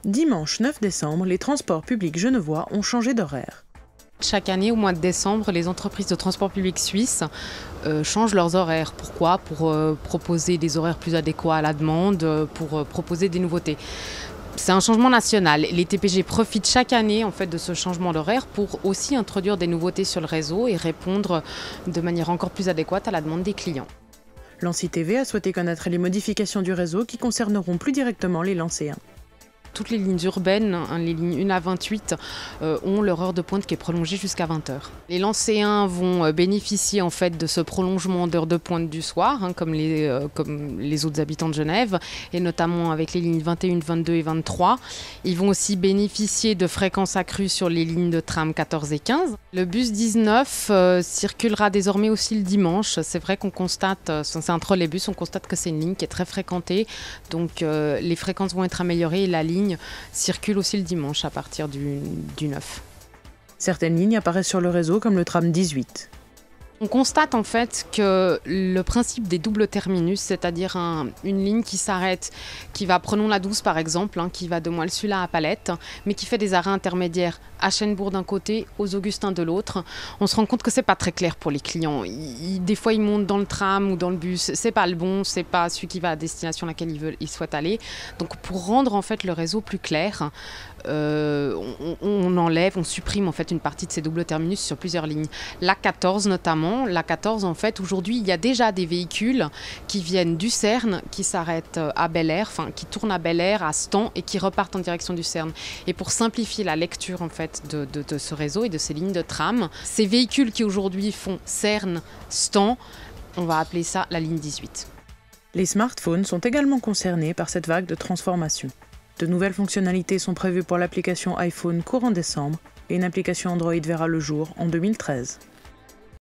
Dimanche 9 décembre, les transports publics genevois ont changé d'horaire. Chaque année, au mois de décembre, les entreprises de transport public suisses changent leurs horaires. Pourquoi ? Pour proposer des horaires plus adéquats à la demande, pour proposer des nouveautés. C'est un changement national. Les TPG profitent chaque année en fait, de ce changement d'horaire pour aussi introduire des nouveautés sur le réseau et répondre de manière encore plus adéquate à la demande des clients. L'ANSI-TV a souhaité connaître les modifications du réseau qui concerneront plus directement les Lancéens. Toutes les lignes urbaines, les lignes 1 à 28, ont leur heure de pointe qui est prolongée jusqu'à 20h. Les Lancéens vont bénéficier en fait de ce prolongement d'heure de pointe du soir, comme les autres habitants de Genève, et notamment avec les lignes 21, 22 et 23. Ils vont aussi bénéficier de fréquences accrues sur les lignes de tram 14 et 15. Le bus 19 circulera désormais aussi le dimanche. C'est vrai qu'on constate, c'est un trolleybus, on constate que c'est une ligne qui est très fréquentée, donc les fréquences vont être améliorées et la ligne circule aussi le dimanche à partir du 9. Certaines lignes apparaissent sur le réseau comme le tram 18. On constate en fait que le principe des doubles terminus, c'est-à-dire une ligne qui s'arrête, qui va, prenons la 12 par exemple, qui va de Moelle-Sula à Palette, mais qui fait des arrêts intermédiaires à Chênebourg d'un côté, aux Augustins de l'autre, on se rend compte que c'est pas très clair pour les clients. Des fois ils montent dans le tram ou dans le bus, c'est pas le bon, c'est pas celui qui va à destination à laquelle ils souhaitent aller. Donc pour rendre en fait le réseau plus clair, on supprime en fait une partie de ces doubles terminus sur plusieurs lignes. La 14 notamment, la 14 en fait aujourd'hui il y a déjà des véhicules qui viennent du Cerne, qui s'arrêtent à Bel-Air, enfin qui tournent à Bel-Air, à Stan et qui repartent en direction du Cerne. Et pour simplifier la lecture en fait de ce réseau et de ces lignes de tram, ces véhicules qui aujourd'hui font Cerne, Stan, on va appeler ça la ligne 18. Les smartphones sont également concernés par cette vague de transformation. De nouvelles fonctionnalités sont prévues pour l'application iPhone courant décembre et une application Android verra le jour en 2013.